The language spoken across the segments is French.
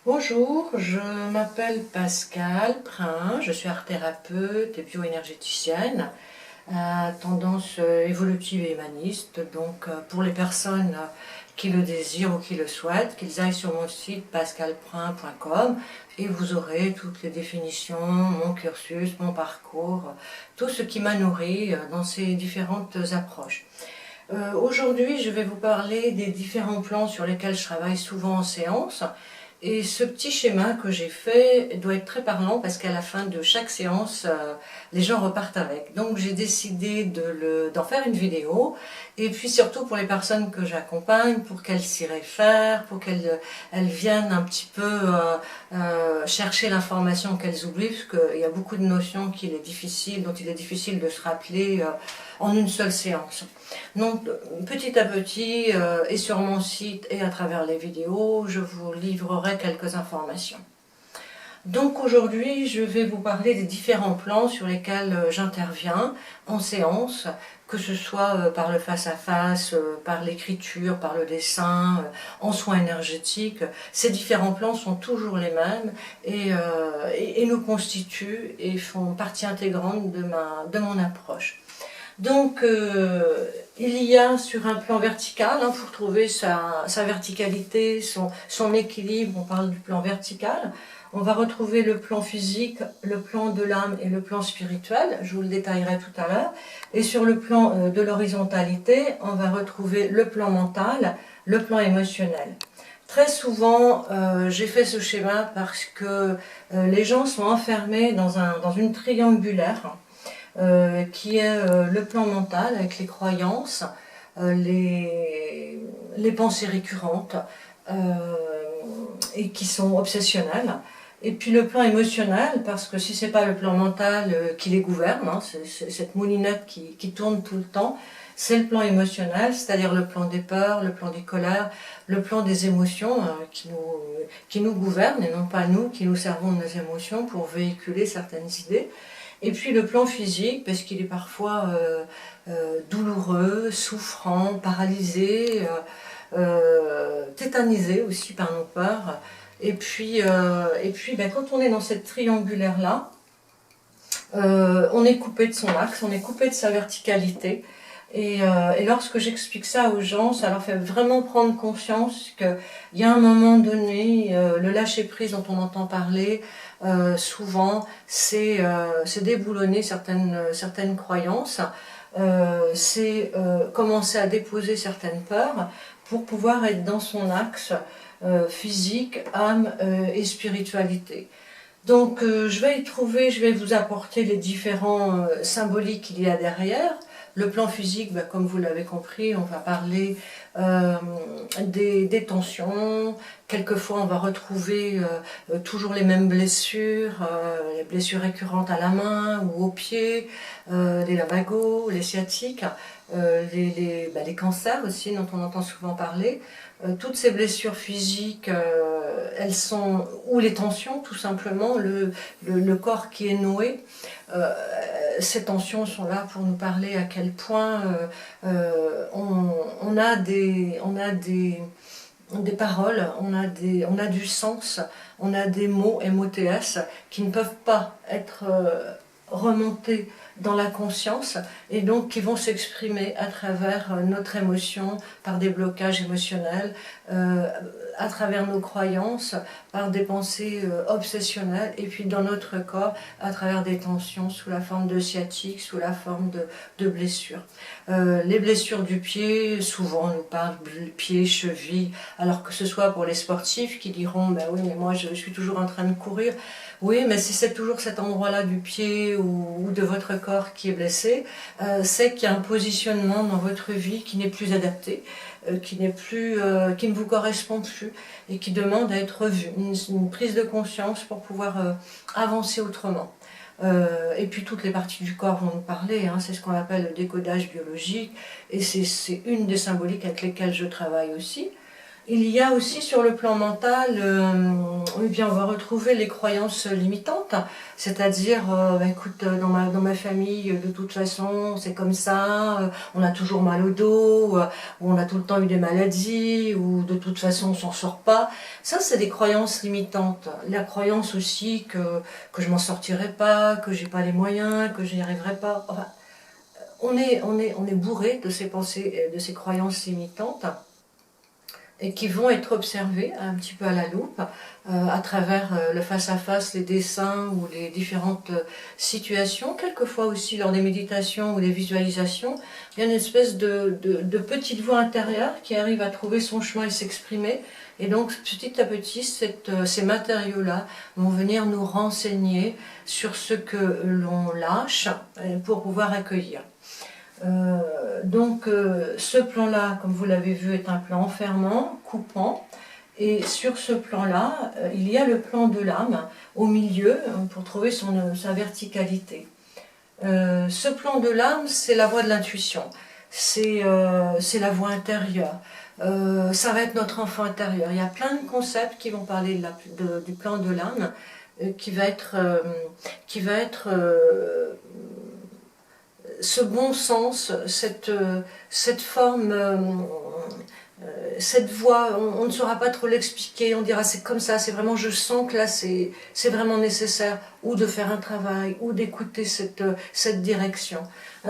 Bonjour, je m'appelle Pascal Prin, je suis art-thérapeute et bioénergéticienne à tendance évolutive et humaniste. Donc pour les personnes qui le désirent ou qui le souhaitent, qu'ils aillent sur mon site pascalprin.com et vous aurez toutes les définitions, mon cursus, mon parcours, tout ce qui m'a nourri dans ces différentes approches. Aujourd'hui, je vais vous parler des différents plans sur lesquels je travaille souvent en séance. Et ce petit schéma que j'ai fait doit être très parlant parce qu'à la fin de chaque séance, les gens repartent avec. Donc j'ai décidé d'en faire une vidéo et puis surtout pour les personnes que j'accompagne, pour qu'elles s'y réfèrent, pour qu'elles viennent un petit peu chercher l'information qu'elles oublient, parce qu'il y a beaucoup de notions dont il est difficile de se rappeler en une seule séance. Donc petit à petit, et sur mon site et à travers les vidéos, je vous livrerai quelques informations. Donc aujourd'hui, je vais vous parler des différents plans sur lesquels j'interviens en séance, que ce soit par le face-à-face, par l'écriture, par le dessin, en soins énergétiques. Ces différents plans sont toujours les mêmes et nous constituent et font partie intégrante de mon approche. Donc, il y a sur un plan vertical, pour trouver sa verticalité, son équilibre, on parle du plan vertical. On va retrouver le plan physique, le plan de l'âme et le plan spirituel, je vous le détaillerai tout à l'heure. Et sur le plan de l'horizontalité, on va retrouver le plan mental, le plan émotionnel. Très souvent, j'ai fait ce schéma parce que les gens sont enfermés dans une triangulaire, qui est le plan mental avec les croyances, les pensées récurrentes et qui sont obsessionnelles. Et puis le plan émotionnel, parce que si ce n'est pas le plan mental qui les gouverne, c'est cette moulinette qui tourne tout le temps, c'est le plan émotionnel, c'est-à-dire le plan des peurs, le plan des colères, le plan des émotions qui nous gouvernent et non pas nous qui nous servons de nos émotions pour véhiculer certaines idées. Et puis le plan physique, parce qu'il est parfois douloureux, souffrant, paralysé, tétanisé aussi par nos peurs. Et puis quand on est dans cette triangulaire-là, on est coupé de son axe, on est coupé de sa verticalité. Et lorsque j'explique ça aux gens, ça leur fait vraiment prendre conscience qu'il y a un moment donné, le lâcher-prise dont on entend parler, souvent, c'est déboulonner certaines croyances, c'est commencer à déposer certaines peurs pour pouvoir être dans son axe physique, âme et spiritualité. Donc je vais vous apporter les différents symboliques qu'il y a derrière. Le plan physique, comme vous l'avez compris, on va parler des tensions. Quelquefois, on va retrouver toujours les mêmes blessures, les blessures récurrentes à la main ou aux pieds, les lavagos, les sciatiques, les cancers aussi, dont on entend souvent parler. Toutes ces blessures physiques, elles sont, ou les tensions tout simplement, le corps qui est noué. Ces tensions sont là pour nous parler à quel point on a des paroles, on a du sens, on a des mots MOTS qui ne peuvent pas être remontés dans la conscience et donc qui vont s'exprimer à travers notre émotion, par des blocages émotionnels, à travers nos croyances, par des pensées obsessionnelles et puis dans notre corps à travers des tensions sous la forme de sciatique, sous la forme de blessures. Les blessures du pied, souvent on nous parle pied, cheville, alors que ce soit pour les sportifs qui diront ben oui mais moi je suis toujours en train de courir. Oui, mais si c'est toujours cet endroit-là du pied ou de votre corps qui est blessé, c'est qu'il y a un positionnement dans votre vie qui n'est plus adapté, qui ne vous correspond plus et qui demande à être revu, une prise de conscience pour pouvoir avancer autrement. Et puis toutes les parties du corps vont nous parler, c'est ce qu'on appelle le décodage biologique et c'est une des symboliques avec lesquelles je travaille aussi. Il y a aussi sur le plan mental, eh bien, on va retrouver les croyances limitantes, c'est-à-dire, écoute, dans ma famille, de toute façon, c'est comme ça, on a toujours mal au dos, ou on a tout le temps eu des maladies, ou de toute façon, on s'en sort pas. Ça, c'est des croyances limitantes. La croyance aussi que je m'en sortirai pas, que j'ai pas les moyens, que je n'y arriverai pas. Enfin, on est bourré de ces pensées, de ces croyances limitantes, et qui vont être observés un petit peu à la loupe, à travers le face-à-face, les dessins ou les différentes situations, quelquefois aussi lors des méditations ou des visualisations. Il y a une espèce de petite voix intérieure qui arrive à trouver son chemin et s'exprimer, et donc petit à petit ces matériaux-là vont venir nous renseigner sur ce que l'on lâche pour pouvoir accueillir. Ce plan-là, comme vous l'avez vu, est un plan enfermant, coupant. Et sur ce plan-là, il y a le plan de l'âme au milieu pour trouver sa verticalité. Ce plan de l'âme, c'est la voie de l'intuition, c'est la voie intérieure. Ça va être notre enfant intérieur. Il y a plein de concepts qui vont parler du plan de l'âme, qui va être ce bon sens, cette forme, cette voix, on ne saura pas trop l'expliquer, on dira c'est comme ça, c'est vraiment, je sens que là c'est vraiment nécessaire, ou de faire un travail, ou d'écouter cette direction.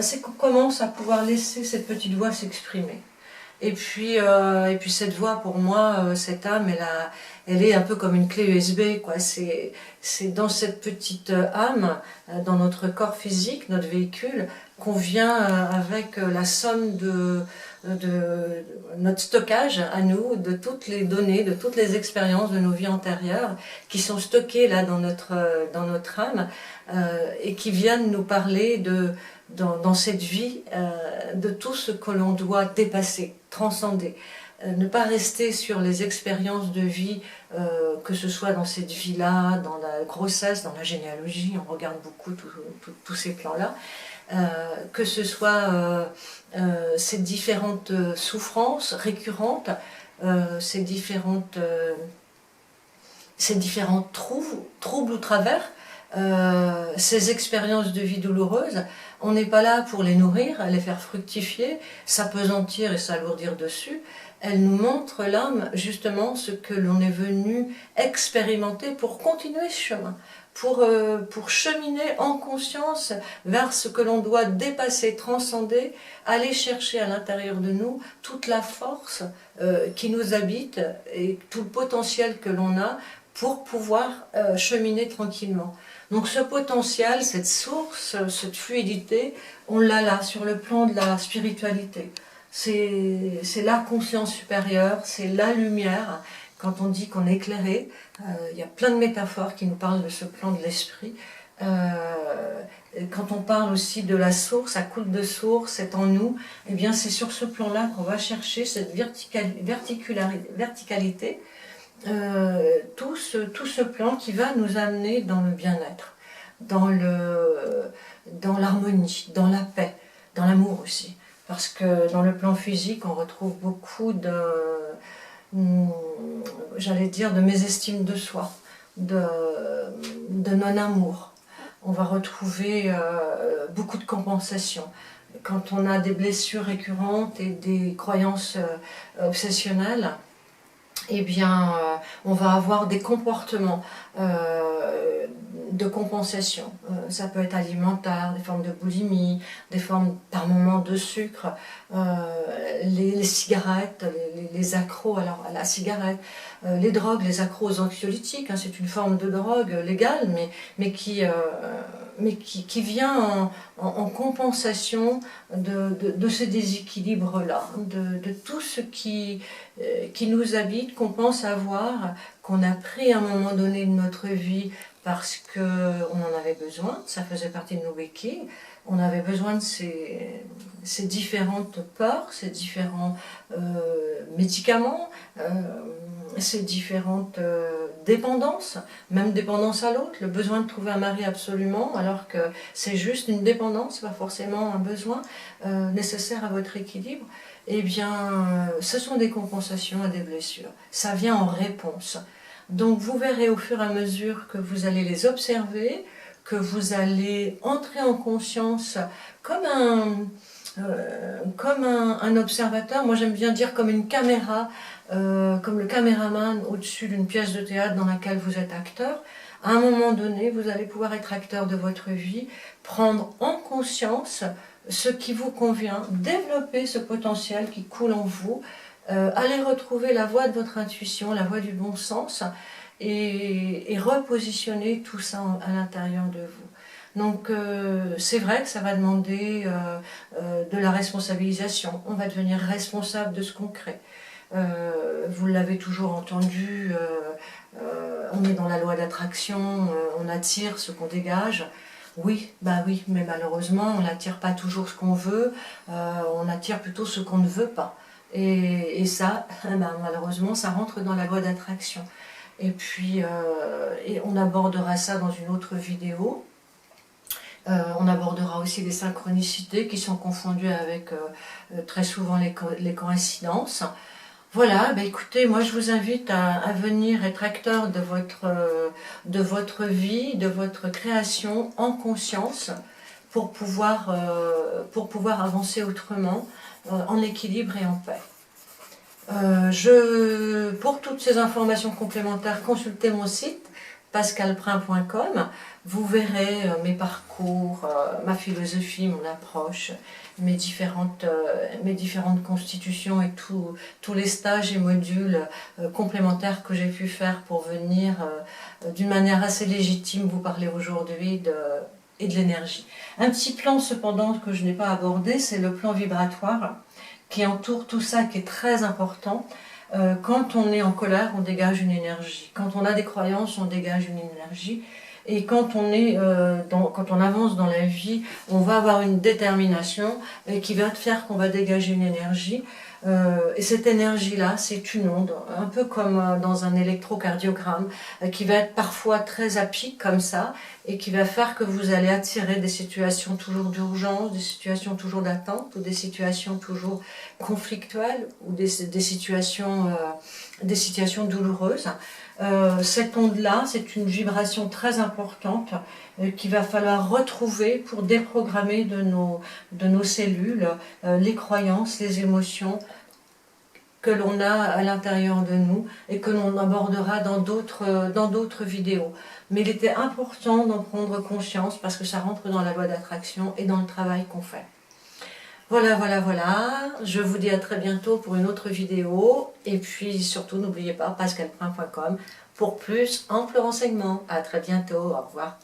C'est qu'on commence à pouvoir laisser cette petite voix s'exprimer. Et puis cette voix, pour moi, cette âme, elle est un peu comme une clé USB, quoi. C'est dans cette petite âme, dans notre corps physique, notre véhicule, qu'on vient avec la somme de notre stockage à nous, de toutes les données, de toutes les expériences de nos vies antérieures, qui sont stockées là dans notre âme, et qui viennent nous parler dans cette vie, de tout ce que l'on doit dépasser, transcender. Ne pas rester sur les expériences de vie, que ce soit dans cette vie-là, dans la grossesse, dans la généalogie, on regarde beaucoup tous ces plans-là, que ce soit ces différentes souffrances récurrentes, ces différents troubles ou travers, ces expériences de vie douloureuses. On n'est pas là pour les nourrir, les faire fructifier, s'apesantir et s'alourdir dessus. Elle nous montre, l'âme, justement ce que l'on est venu expérimenter pour continuer ce chemin, pour cheminer en conscience vers ce que l'on doit dépasser, transcender, aller chercher à l'intérieur de nous toute la force qui nous habite et tout le potentiel que l'on a pour pouvoir cheminer tranquillement. Donc ce potentiel, cette source, cette fluidité, on l'a là, sur le plan de la spiritualité. C'est la conscience supérieure, c'est la lumière. Quand on dit qu'on est éclairé, il y a plein de métaphores qui nous parlent de ce plan de l'esprit. Quand on parle aussi de la source, à coule de source, c'est en nous, eh bien c'est sur ce plan-là qu'on va chercher cette verticalité, tout ce plan qui va nous amener dans le bien-être, dans l'harmonie, dans la paix, dans l'amour aussi. Parce que dans le plan physique, on retrouve beaucoup j'allais dire, de mésestime de soi, de non-amour. On va retrouver beaucoup de compensation. Quand on a des blessures récurrentes et des croyances obsessionnelles, eh bien, on va avoir des comportements de compensation. Ça peut être alimentaire, des formes de boulimie, des formes par moments de sucre, les cigarettes, les accros à la cigarette, les drogues, les accros aux anxiolytiques, hein, c'est une forme de drogue légale, mais qui vient en compensation de ce déséquilibre-là, de tout ce qui nous habite, qu'on pense avoir, qu'on a pris à un moment donné de notre vie parce qu'on en avait besoin, ça faisait partie de nos béquilles, on avait besoin de ces différentes peurs, ces différents médicaments, ces différentes dépendance, même dépendance à l'autre, le besoin de trouver un mari absolument, alors que c'est juste une dépendance, pas forcément un besoin nécessaire à votre équilibre, eh bien, ce sont des compensations à des blessures. Ça vient en réponse. Donc vous verrez au fur et à mesure que vous allez les observer, que vous allez entrer en conscience comme un observateur, moi j'aime bien dire comme une caméra, comme le caméraman au-dessus d'une pièce de théâtre dans laquelle vous êtes acteur. À un moment donné, vous allez pouvoir être acteur de votre vie, prendre en conscience ce qui vous convient, développer ce potentiel qui coule en vous, aller retrouver la voie de votre intuition, la voie du bon sens, et repositionner tout ça à l'intérieur de vous. Donc c'est vrai que ça va demander de la responsabilisation. On va devenir responsable de ce qu'on crée. Vous l'avez toujours entendu, on est dans la loi d'attraction, on attire ce qu'on dégage. Oui, bah oui, mais malheureusement, on n'attire pas toujours ce qu'on veut, on attire plutôt ce qu'on ne veut pas. Et ça, ben, malheureusement, ça rentre dans la loi d'attraction. Et puis, et on abordera ça dans une autre vidéo. On abordera aussi les synchronicités qui sont confondues avec très souvent les coïncidences. Voilà, bah écoutez, moi je vous invite à venir être acteur de votre vie, de votre création en conscience pour pouvoir avancer autrement, en équilibre et en paix. Pour toutes ces informations complémentaires, consultez mon site pascalprin.com. Vous verrez mes parcours, ma philosophie, mon approche, mes différentes constitutions et tous les stages et modules complémentaires que j'ai pu faire pour venir d'une manière assez légitime vous parler aujourd'hui et de l'énergie. Un petit plan cependant que je n'ai pas abordé, c'est le plan vibratoire qui entoure tout ça, qui est très important. Quand on est en colère, on dégage une énergie. Quand on a des croyances, on dégage une énergie. Et quand on avance dans la vie, on va avoir une détermination qui va faire qu'on va dégager une énergie. Et cette énergie-là, c'est une onde, un peu comme dans un électrocardiogramme, qui va être parfois très à pic comme ça, et qui va faire que vous allez attirer des situations toujours d'urgence, des situations toujours d'attente, ou des situations toujours conflictuelles, ou des situations douloureuses. Cette onde-là, c'est une vibration très importante qu'il va falloir retrouver pour déprogrammer de nos cellules les croyances, les émotions que l'on a à l'intérieur de nous et que l'on abordera dans d'autres vidéos. Mais il était important d'en prendre conscience parce que ça rentre dans la loi d'attraction et dans le travail qu'on fait. Voilà, voilà, voilà. Je vous dis à très bientôt pour une autre vidéo. Et puis surtout, n'oubliez pas pascalprin.com pour plus ample renseignement. À très bientôt. Au revoir.